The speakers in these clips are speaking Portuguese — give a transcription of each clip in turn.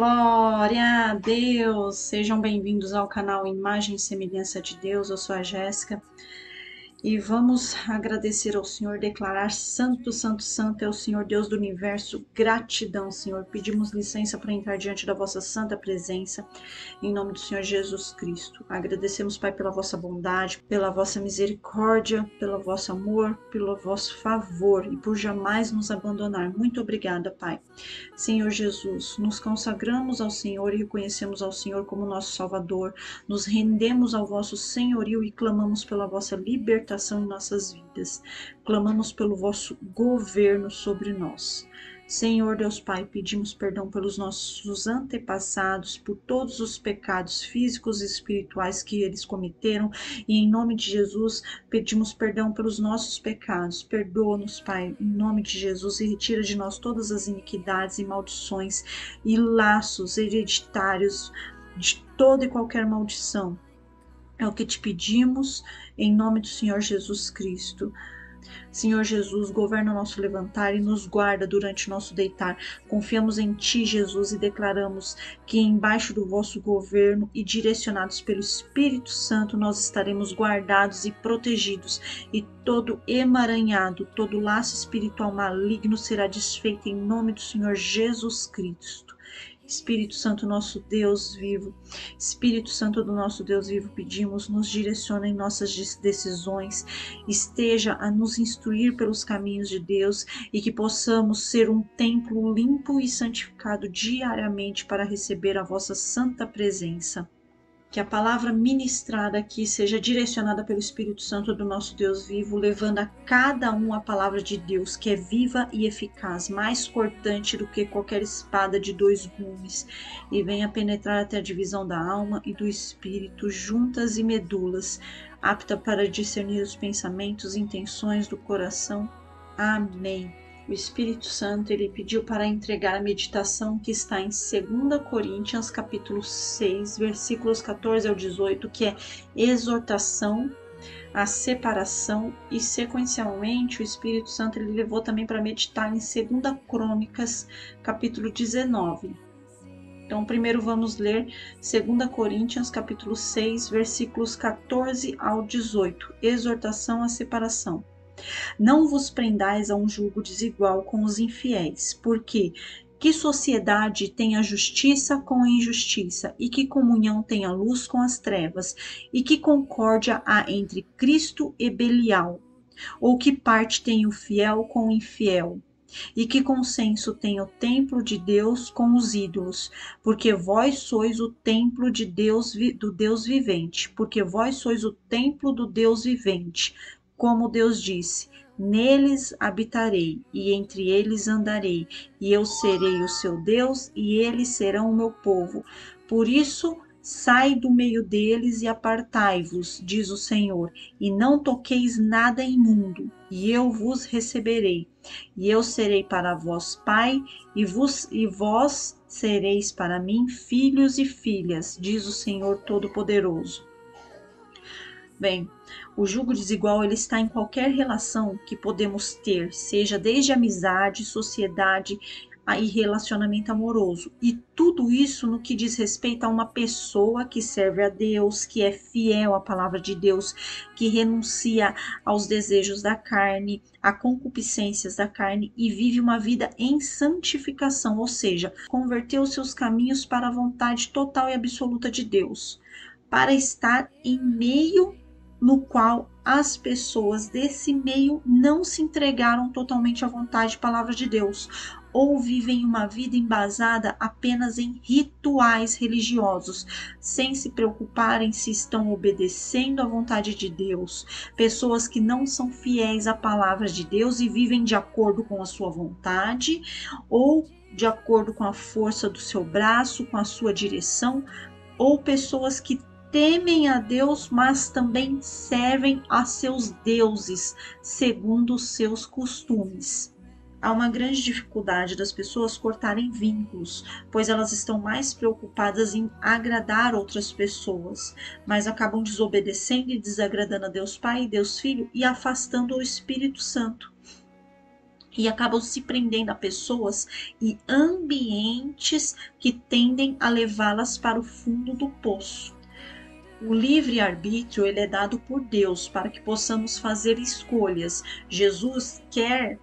Glória a Deus! Sejam bem-vindos ao canal Imagem e Semelhança de Deus. Eu sou a Jéssica e vamos agradecer ao Senhor, declarar santo, santo, santo é o Senhor Deus do Universo. Gratidão, Senhor. Pedimos licença para entrar diante da vossa santa presença, em nome do Senhor Jesus Cristo. Agradecemos, Pai, pela vossa bondade, pela vossa misericórdia, pelo vosso amor, pelo vosso favor e por jamais nos abandonar. Muito obrigada, Pai. Senhor Jesus, nos consagramos ao Senhor e reconhecemos ao Senhor como nosso Salvador. Nos rendemos ao vosso senhorio e clamamos pela vossa libertação em nossas vidas. Clamamos pelo vosso governo sobre nós. Senhor Deus Pai, pedimos perdão pelos nossos antepassados, por todos os pecados físicos e espirituais que eles cometeram, e em nome de Jesus pedimos perdão pelos nossos pecados. Perdoa-nos, Pai, em nome de Jesus, e retira de nós todas as iniquidades e maldições e laços hereditários de toda e qualquer maldição. É o que te pedimos em nome do Senhor Jesus Cristo. Senhor Jesus, governa o nosso levantar e nos guarda durante o nosso deitar. Confiamos em Ti, Jesus, e declaramos que embaixo do vosso governo e direcionados pelo Espírito Santo nós estaremos guardados e protegidos, e todo emaranhado, todo laço espiritual maligno será desfeito em nome do Senhor Jesus Cristo. Espírito Santo, nosso Deus vivo, Espírito Santo do nosso Deus vivo, pedimos, nos direciona em nossas decisões, esteja a nos instruir pelos caminhos de Deus e que possamos ser um templo limpo e santificado diariamente para receber a vossa santa presença. Que a palavra ministrada aqui seja direcionada pelo Espírito Santo do nosso Deus vivo, levando a cada um a palavra de Deus, que é viva e eficaz, mais cortante do que qualquer espada de dois gumes, e venha penetrar até a divisão da alma e do espírito, juntas e medulas, apta para discernir os pensamentos e intenções do coração. Amém. O Espírito Santo, ele pediu para entregar a meditação que está em 2 Coríntios, capítulo 6, versículos 14 ao 18, que é exortação à separação, e sequencialmente o Espírito Santo ele levou também para meditar em 2 Crônicas, capítulo 19. Então, primeiro vamos ler 2 Coríntios, capítulo 6, versículos 14 ao 18, exortação à separação. Não vos prendais a um julgo desigual com os infiéis, porque que sociedade tem a justiça com a injustiça, e que comunhão tem a luz com as trevas, e que concórdia há entre Cristo e Belial? Ou que parte tem o fiel com o infiel? E que consenso tem o templo de Deus com os ídolos? Porque vós sois o templo de Deus, do Deus vivente, porque vós sois o templo do Deus vivente. Como Deus disse, neles habitarei, e entre eles andarei, e eu serei o seu Deus, e eles serão o meu povo. Por isso, sai do meio deles e apartai-vos, diz o Senhor, e não toqueis nada imundo, e eu vos receberei. E eu serei para vós pai, e vós sereis para mim filhos e filhas, diz o Senhor Todo-Poderoso. Bem, o julgo desigual ele está em qualquer relação que podemos ter, seja desde amizade, sociedade e relacionamento amoroso. E tudo isso no que diz respeito a uma pessoa que serve a Deus, que é fiel à palavra de Deus, que renuncia aos desejos da carne, a concupiscências da carne e vive uma vida em santificação, ou seja, converteu os seus caminhos para a vontade total e absoluta de Deus, para estar em meio no qual as pessoas desse meio não se entregaram totalmente à vontade e palavra de Deus, ou vivem uma vida embasada apenas em rituais religiosos, sem se preocuparem se estão obedecendo à vontade de Deus. Pessoas que não são fiéis à palavra de Deus e vivem de acordo com a sua vontade, ou de acordo com a força do seu braço, com a sua direção, ou pessoas que temem a Deus, mas também servem a seus deuses, segundo os seus costumes. Há uma grande dificuldade das pessoas cortarem vínculos, pois elas estão mais preocupadas em agradar outras pessoas, mas acabam desobedecendo e desagradando a Deus Pai e Deus Filho e afastando o Espírito Santo. e acabam se prendendo a pessoas e ambientes que tendem a levá-las para o fundo do poço. O livre-arbítrio ele é dado por Deus para que possamos fazer escolhas. Jesus quer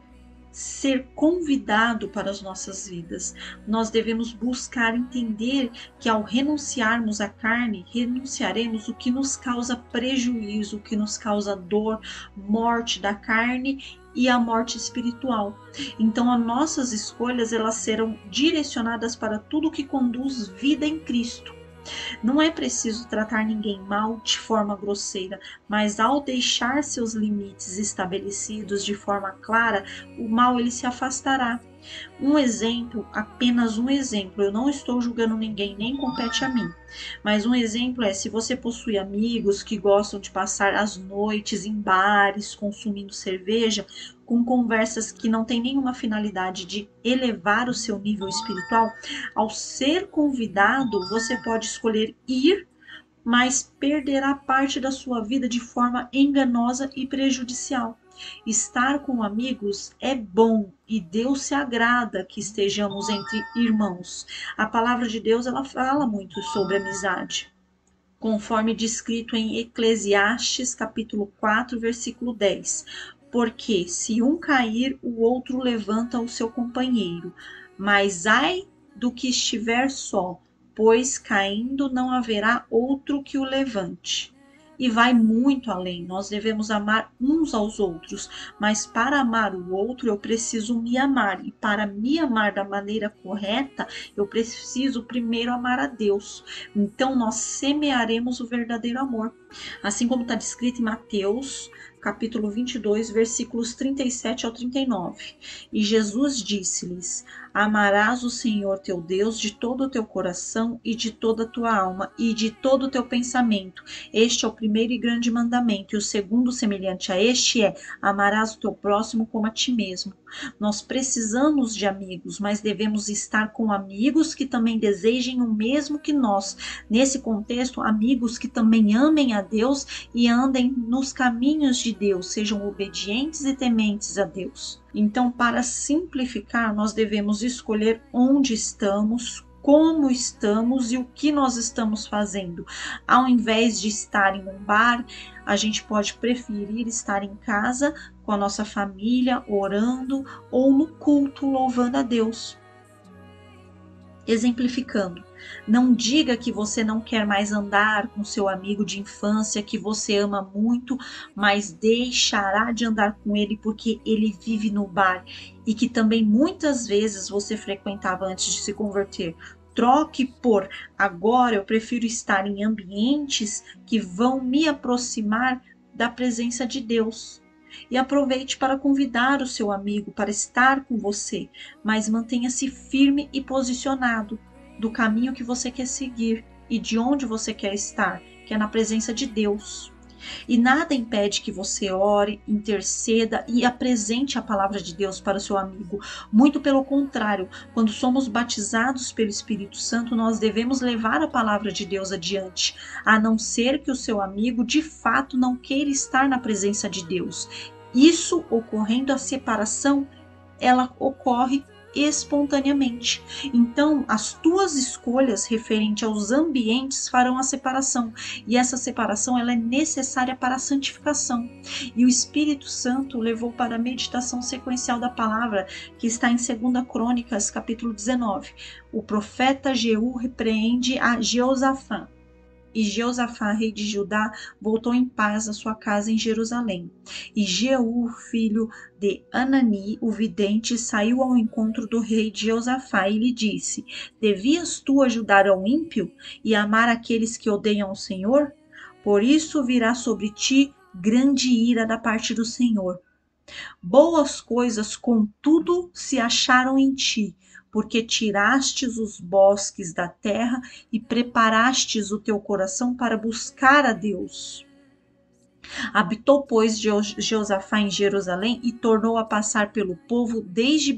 ser convidado para as nossas vidas. Nós devemos buscar entender que ao renunciarmos à carne, renunciaremos o que nos causa prejuízo, o que nos causa dor, morte da carne e a morte espiritual. Então, as nossas escolhas elas serão direcionadas para tudo que conduz vida em Cristo. Não é preciso tratar ninguém mal de forma grosseira, mas ao deixar seus limites estabelecidos de forma clara, o mal ele se afastará. Um exemplo, apenas um exemplo, eu não estou julgando ninguém, nem compete a mim, mas um exemplo é se você possui amigos que gostam de passar as noites em bares, consumindo cerveja, com conversas que não têm nenhuma finalidade de elevar o seu nível espiritual, ao ser convidado, você pode escolher ir, mas perderá parte da sua vida de forma enganosa e prejudicial. Estar com amigos é bom e Deus se agrada que estejamos entre irmãos. A palavra de Deus ela fala muito sobre amizade, conforme descrito em Eclesiastes capítulo 4, versículo 10. Porque se um cair, o outro levanta o seu companheiro, mas ai do que estiver só, pois caindo não haverá outro que o levante. E vai muito além, nós devemos amar uns aos outros, mas para amar o outro eu preciso me amar, e para me amar da maneira correta, eu preciso primeiro amar a Deus. Então nós semearemos o verdadeiro amor, assim como está descrito em Mateus capítulo 22, versículos 37 ao 39. E Jesus disse-lhes: Amarás o Senhor teu Deus de todo o teu coração e de toda a tua alma e de todo o teu pensamento. Este é o primeiro e grande mandamento. E o segundo, semelhante a este, é: amarás o teu próximo como a ti mesmo. Nós precisamos de amigos, mas devemos estar com amigos que também desejem o mesmo que nós. Nesse contexto, amigos que também amem a Deus e andem nos caminhos de Deus, sejam obedientes e tementes a Deus. Então, para simplificar, nós devemos escolher onde estamos, como estamos e o que nós estamos fazendo. Ao invés de estar em um bar, a gente pode preferir estar em casa com a nossa família, orando ou no culto, louvando a Deus. Exemplificando, não diga que você não quer mais andar com seu amigo de infância, que você ama muito, mas deixará de andar com ele porque ele vive no bar e que também muitas vezes você frequentava antes de se converter. Troque por: agora eu prefiro estar em ambientes que vão me aproximar da presença de Deus. E aproveite para convidar o seu amigo para estar com você, mas mantenha-se firme e posicionado do caminho que você quer seguir e de onde você quer estar, que é na presença de Deus. E nada impede que você ore, interceda e apresente a palavra de Deus para o seu amigo. Muito pelo contrário, quando somos batizados pelo Espírito Santo, nós devemos levar a palavra de Deus adiante, a não ser que o seu amigo de fato não queira estar na presença de Deus. Isso ocorrendo a separação, ela ocorre espontaneamente. Então, as tuas escolhas referente aos ambientes farão a separação, e essa separação ela é necessária para a santificação. E o Espírito Santo levou para a meditação sequencial da palavra, que está em 2 Crônicas, capítulo 19. O profeta Jeú repreende a Jeosafá. E Jeosafá, rei de Judá, voltou em paz à sua casa em Jerusalém. E Jeú, filho de Anani, o vidente, saiu ao encontro do rei de Jeosafá e lhe disse: Devias tu ajudar ao ímpio e amar aqueles que odeiam o Senhor? Por isso virá sobre ti grande ira da parte do Senhor. Boas coisas, contudo, se acharam em ti, porque tirastes os bosques da terra e preparastes o teu coração para buscar a Deus. Habitou, pois, Jeosafá em Jerusalém e tornou a passar pelo povo desde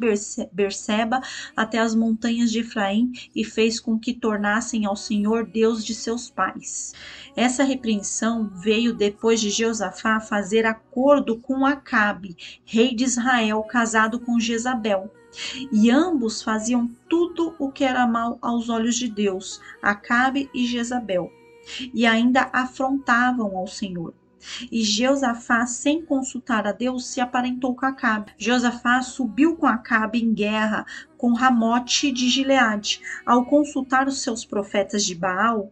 Berseba até as montanhas de Efraim e fez com que tornassem ao Senhor Deus de seus pais. Essa repreensão veio depois de Jeosafá fazer acordo com Acabe, rei de Israel, casado com Jezabel. E ambos faziam tudo o que era mal aos olhos de Deus, Acabe e Jezabel, e ainda afrontavam ao Senhor. E Jeosafá, sem consultar a Deus, se aparentou com Acabe. Jeosafá subiu com Acabe em guerra com Ramote de Gileade. Ao consultar os seus profetas de Baal,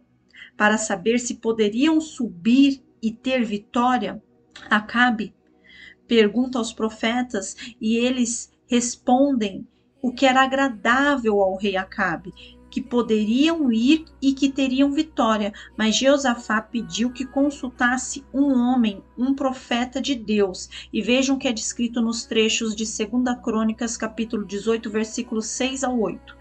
para saber se poderiam subir e ter vitória, Acabe pergunta aos profetas e eles respondem o que era agradável ao rei Acabe, que poderiam ir e que teriam vitória, mas Jeosafá pediu que consultasse um homem, um profeta de Deus, e vejam o que é descrito nos trechos de 2 Crônicas, capítulo 18, versículos 6 ao 8.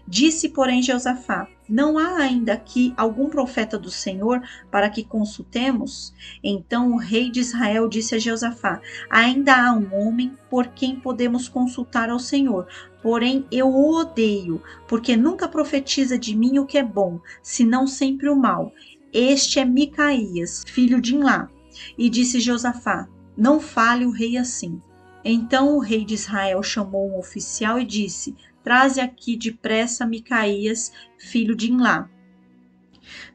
Disse, porém, Jeosafá: não há ainda aqui algum profeta do Senhor para que consultemos? Então o rei de Israel disse a Jeosafá: ainda há um homem por quem podemos consultar ao Senhor, porém eu o odeio, porque nunca profetiza de mim o que é bom, senão sempre o mal. Este é Micaías, filho de Imlá. E disse Josafá: não fale o rei assim. Então o rei de Israel chamou um oficial e disse: traze aqui depressa Micaías, filho de Imlá.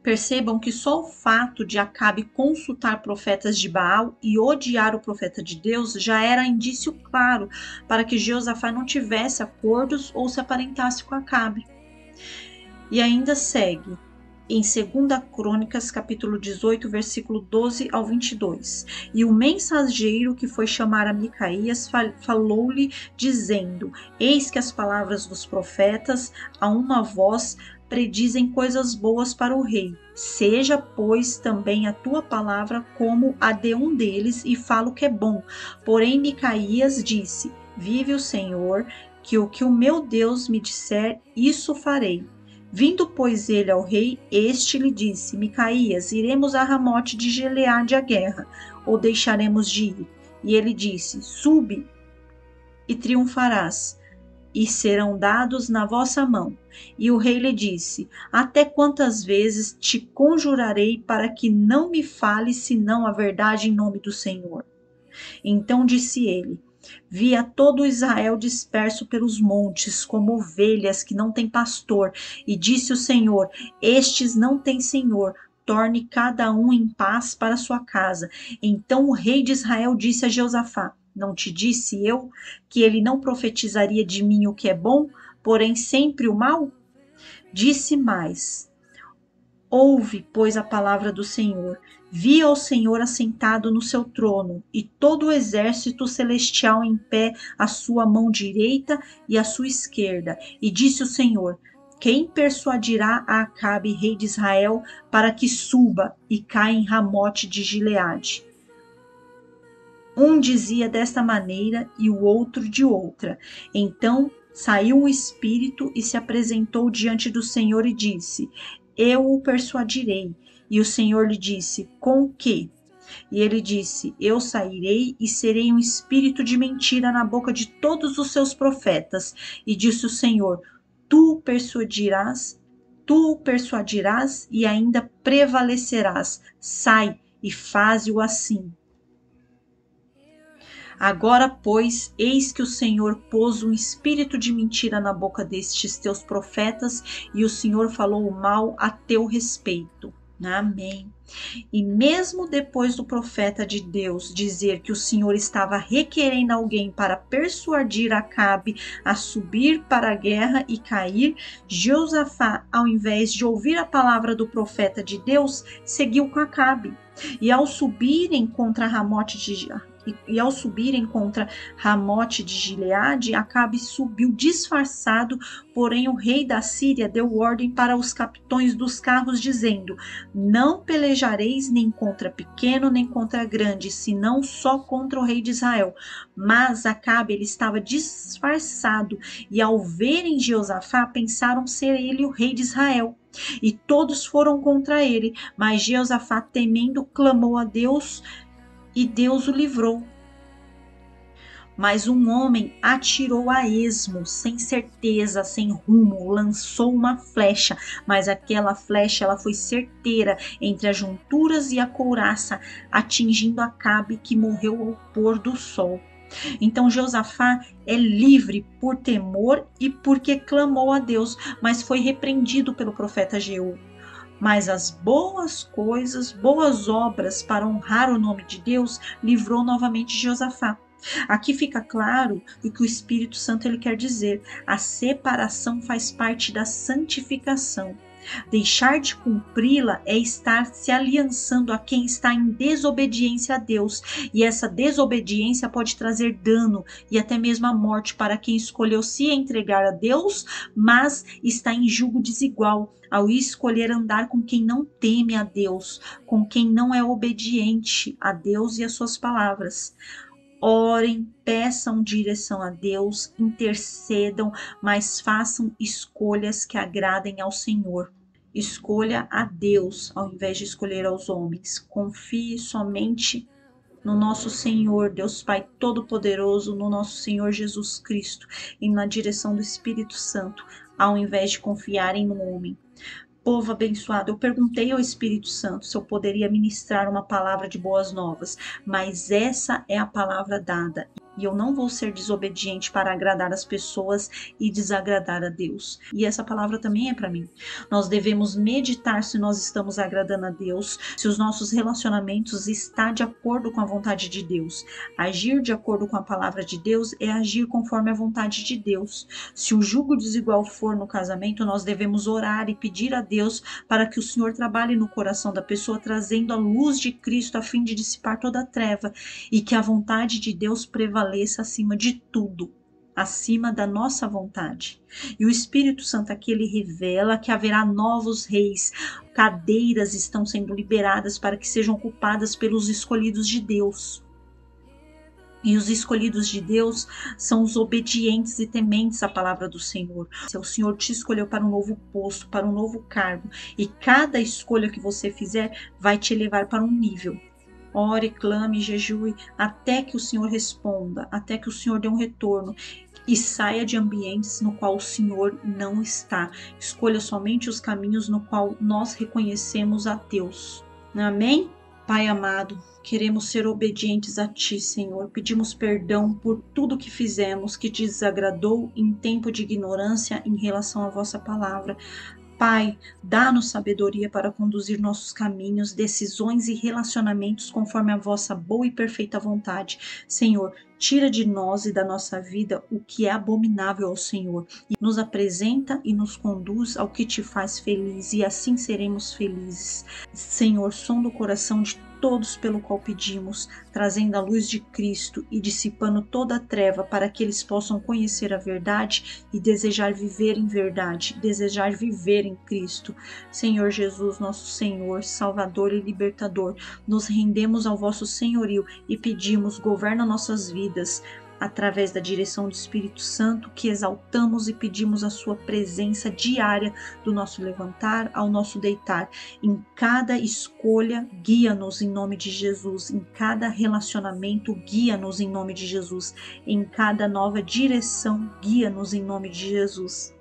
Percebam que só o fato de Acabe consultar profetas de Baal e odiar o profeta de Deus já era indício claro para que Jeosafá não tivesse acordos ou se aparentasse com Acabe. E ainda segue em 2 Crônicas, capítulo 18, versículo 12 ao 22. E o mensageiro que foi chamar a Micaías falou-lhe, dizendo: eis que as palavras dos profetas, a uma voz, predizem coisas boas para o rei. Seja, pois, também a tua palavra como a de um deles, e fala o que é bom. Porém, Micaías disse: vive o Senhor, que o meu Deus me disser, isso farei. Vindo, pois, ele ao rei, este lhe disse: Micaías, iremos a Ramote de Gileade à guerra, ou deixaremos de ir? E ele disse: sube e triunfarás, e serão dados na vossa mão. E o rei lhe disse: até quantas vezes te conjurarei para que não me fales senão a verdade em nome do Senhor? Então disse ele: via todo Israel disperso pelos montes, como ovelhas que não têm pastor. E disse o Senhor: estes não têm senhor, torne cada um em paz para sua casa. Então o rei de Israel disse a Jeosafá: não te disse eu que ele não profetizaria de mim o que é bom, porém sempre o mal? Disse mais: ouve, pois, a palavra do Senhor. Vi ao Senhor assentado no seu trono, e todo o exército celestial em pé, à sua mão direita e à sua esquerda. E disse o Senhor: quem persuadirá a Acabe, rei de Israel, para que suba e caia em Ramote de Gileade? Um dizia desta maneira e o outro de outra. Então saiu um espírito e se apresentou diante do Senhor e disse: eu o persuadirei. E o Senhor lhe disse: com o quê? E ele disse: eu sairei e serei um espírito de mentira na boca de todos os seus profetas. E disse o Senhor: tu o persuadirás e ainda prevalecerás. Sai e faze-o assim. Agora, pois, eis que o Senhor pôs um espírito de mentira na boca destes teus profetas, e o Senhor falou o mal a teu respeito. Amém. E mesmo depois do profeta de Deus dizer que o Senhor estava requerendo alguém para persuadir Acabe a subir para a guerra e cair, Josafá, ao invés de ouvir a palavra do profeta de Deus, seguiu com Acabe. E ao subirem contra Ramote de Gileade, Acabe subiu disfarçado, porém o rei da Síria deu ordem para os capitões dos carros, dizendo: não pelejareis nem contra pequeno nem contra grande, senão só contra o rei de Israel. Mas Acabe, ele estava disfarçado, e ao verem Jeosafá, pensaram ser ele o rei de Israel. E todos foram contra ele, mas Jeosafá, temendo, clamou a Deus e Deus o livrou. Mas um homem atirou a esmo, sem certeza, sem rumo, lançou uma flecha, mas aquela flecha ela foi certeira entre as junturas e a couraça, atingindo Acabe, que morreu ao pôr do sol. Então Josafá é livre por temor e porque clamou a Deus, mas foi repreendido pelo profeta Jeú. Mas as boas coisas, boas obras para honrar o nome de Deus, livrou novamente Josafá. Aqui fica claro o que o Espírito Santo ele quer dizer. A separação faz parte da santificação. Deixar de cumpri-la é estar se aliançando a quem está em desobediência a Deus, e essa desobediência pode trazer dano e até mesmo a morte para quem escolheu se entregar a Deus, mas está em julgo desigual ao escolher andar com quem não teme a Deus, com quem não é obediente a Deus e às suas palavras. Orem, peçam direção a Deus, intercedam, mas façam escolhas que agradem ao Senhor. Escolha a Deus ao invés de escolher aos homens. Confie somente no nosso Senhor, Deus Pai Todo-Poderoso, no nosso Senhor Jesus Cristo e na direção do Espírito Santo, ao invés de confiarem no homem. Povo abençoado, eu perguntei ao Espírito Santo se eu poderia ministrar uma palavra de boas novas, mas essa é a palavra dada. E eu não vou ser desobediente para agradar as pessoas e desagradar a Deus. E essa palavra também é para mim. Nós devemos meditar se nós estamos agradando a Deus, se os nossos relacionamentos estão de acordo com a vontade de Deus. Agir de acordo com a palavra de Deus é agir conforme a vontade de Deus. Se o jugo desigual for no casamento, nós devemos orar e pedir a Deus para que o Senhor trabalhe no coração da pessoa, trazendo a luz de Cristo a fim de dissipar toda a treva e que a vontade de Deus prevaleça acima de tudo, acima da nossa vontade. E o Espírito Santo aqui ele revela que haverá novos reis, cadeiras estão sendo liberadas para que sejam ocupadas pelos escolhidos de Deus. E os escolhidos de Deus são os obedientes e tementes à palavra do Senhor. Se o Senhor te escolheu para um novo posto, para um novo cargo, e cada escolha que você fizer vai te levar para um nível. Ore, clame, jejue, até que o Senhor responda, até que o Senhor dê um retorno e saia de ambientes no qual o Senhor não está. Escolha somente os caminhos no qual nós reconhecemos a Deus. Amém? Pai amado, queremos ser obedientes a Ti, Senhor. Pedimos perdão por tudo que fizemos que te desagradou em tempo de ignorância em relação à vossa palavra. Pai, dá-nos sabedoria para conduzir nossos caminhos, decisões e relacionamentos conforme a vossa boa e perfeita vontade. Senhor, tira de nós e da nossa vida o que é abominável ao Senhor e nos apresenta e nos conduz ao que te faz feliz e assim seremos felizes. Senhor, sonda o coração de todos pelo qual pedimos, trazendo a luz de Cristo e dissipando toda a treva para que eles possam conhecer a verdade e desejar viver em verdade, desejar viver em Cristo. Senhor Jesus, nosso Senhor, Salvador e Libertador, nos rendemos ao vosso senhorio e pedimos, governa nossas vidas, através da direção do Espírito Santo, que exaltamos e pedimos a sua presença diária do nosso levantar ao nosso deitar. Em cada escolha, guia-nos em nome de Jesus. Em cada relacionamento, guia-nos em nome de Jesus. Em cada nova direção, guia-nos em nome de Jesus.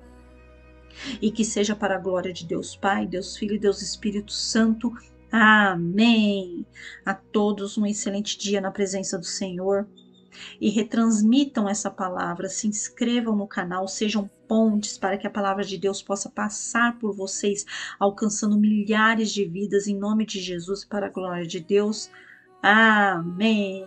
E que seja para a glória de Deus Pai, Deus Filho e Deus Espírito Santo. Amém. A todos um excelente dia na presença do Senhor. E retransmitam essa palavra, se inscrevam no canal, sejam pontes para que a palavra de Deus possa passar por vocês, alcançando milhares de vidas em nome de Jesus para a glória de Deus. Amém.